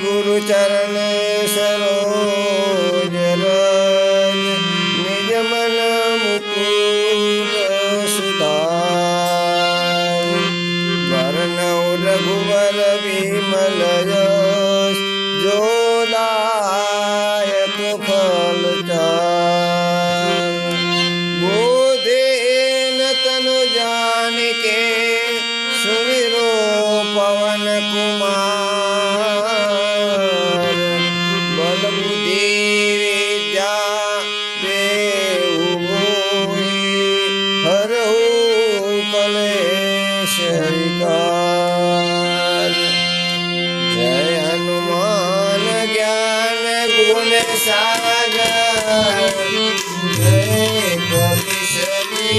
गुरु चरण सरोज रज निज मन मुकुर सुधार वरनौ रघुवर विमल यश जो दायक फल चार बोधेन तनु जानिके सुमिरो पवन कुमार बल बुद्धि विद्या देहु मोहि हरहु कलेश विकार जय हनुमान ज्ञान गुण सागर जय कपीसरि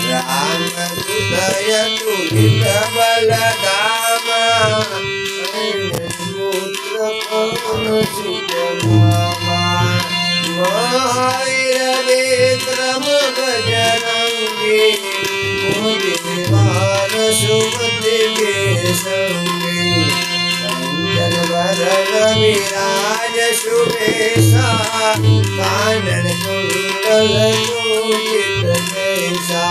राम हृदय तुलित बलधामा पुत्र पवन सुत महावीरविक्रम बजरंगी मुनिवार सुमति के संगी कंचन वरन विराज सुबेसा कानन कुंडल कुंचित केसा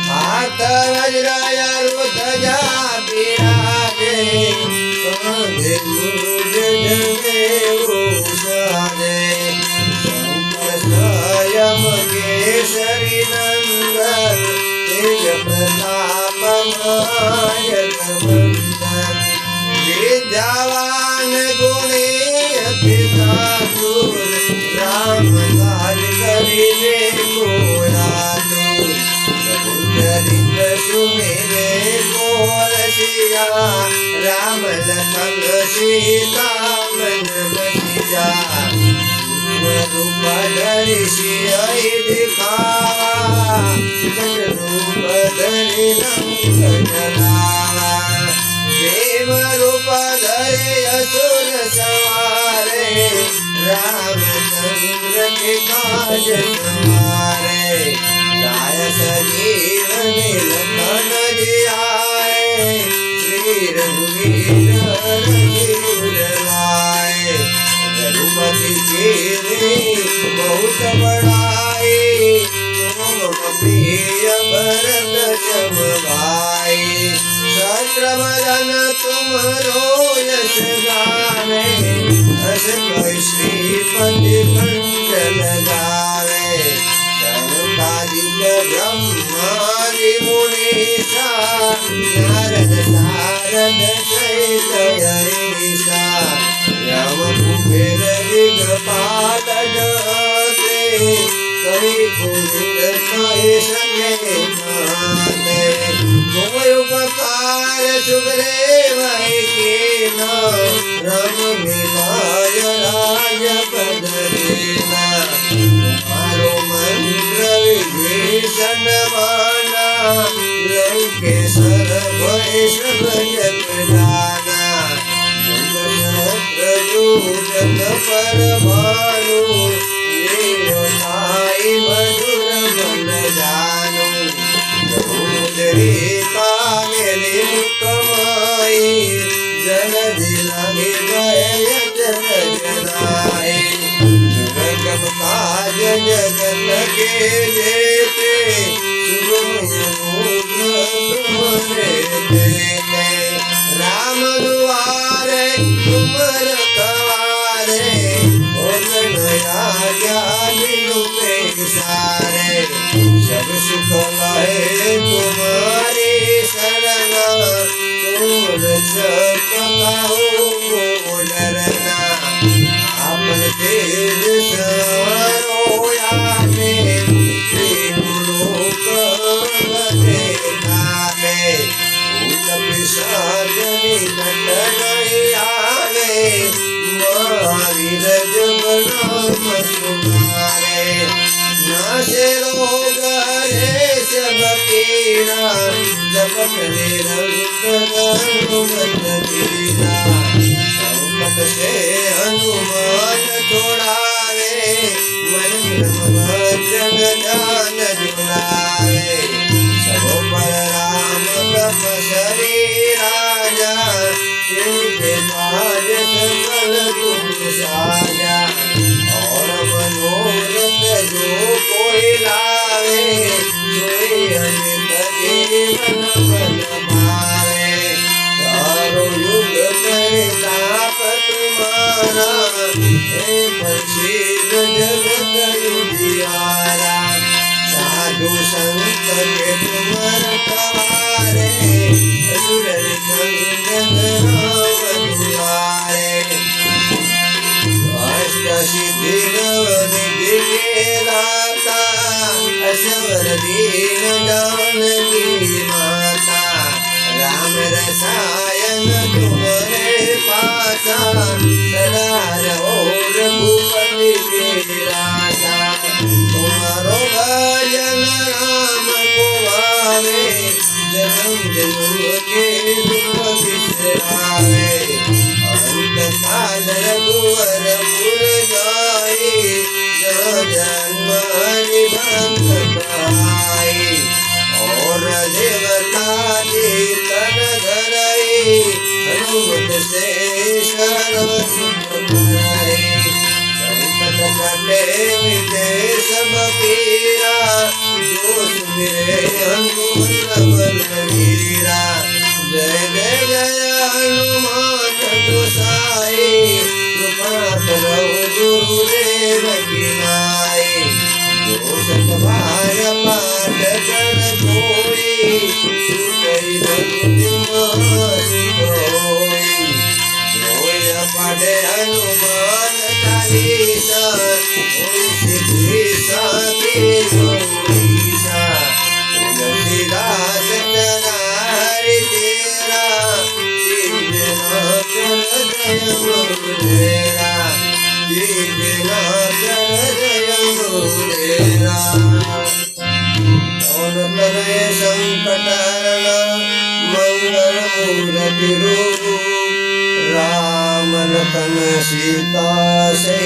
हाथ वज्राय ध्वजा विराजे कांधे मूज जनेऊषाजे शंकर स्वयं केसरी नंदन तेज प्रताप मायकवंदन विद्यावान गुणी अति चातुर राम काज करिबे को आतुर चरित सुमिरे को रसिया राम लखन सीता मन बसिया रूप धरि सियहि दिखावा रूप धरि लंक जलावा देव रूप धरि असुर सवारे रामचंद्र के काज सवारे लाय सजीवन लखन जियाए श्री रघुवीर रघुवीर लाए रघुपति कीन्ही बहुत बड़ाई तुम प्रिय भरत सम भाई सहस्रवदन तुमरो यश गावे अस कहि श्रीपति कंठ लगावे सनकादिक ब्रह्मादि मुनीसा नारद सारद सहित हरीसा राम कुबेर दिगपाल जगते कई पुरुष कई संगे नाते तुम उपकार सुग्रीव कीना राम मिलाय राज पद दीना तुम्हारो मंत्र विभीषण माना लंकेश्वर भय सब जग जाना जन पर भानु लीलोताई मधुर मन जानु समुद्री कामिनी कमाई जन दिलागे गए जन जनाए जगत काज जगत के जेते तुम्हारे देते राम दुआरे तुम रखवारे सारे सब सुख लहे तुम्हारी शरण तुम रक्षक को डरना आपन तेज सरो आवे लोक देखावे भूत पिशाच निकट नहीं आवे महावीर जब नाम सुनावे नाशे रोग हरे सब पीड़ा जपत निरंतर हनुमत बीरा संकट से हनुमान छुड़ावे मन भ्रम भजन ध्यान जुड़ावे सब पर राम तपस्वी राजा साजा और मनोरथ जो कोई लावे सोई अमित जीवन पद पावे चारों युग में ताप तुम्हारा हे प्रसिद्ध जगत उजियारा साधु संत के तुम रखवारे असुर कंदन राम दुलारे अष्ट सिद्धि नव निधि के दाता असवर दीन जानकी माता राम रसायन तुम्हारे पासा सदा रहो रघुपति के राजा तुम्हारो भजन राम को आवे जन्म जन्म के दुख बिसरावे अंत काल रघुवर पुर जाए जहाँ जन्म हरिभक्त पाए और देवता तन धरई हनुमत से सर्व सुख पाए संकट कटे मिटे सब पीरा जो सुमिरे हनुमत बलवीरा जय जय जय हनुमान गोसाई कृपा करो गुरुदेव की नाई जो सतबार पाठ कर कोई सुखई बंधु कोई जोय पढ़े हनुमान चालीसा कोई सिद्धि साकी गौरीसा तुलसीदास चरा हरि तेरा दीन जय गुरुदेरा दीन जय गुरुदेरा और करे संकट हरण मंगल मूर्ति रूप राम लखन सीता से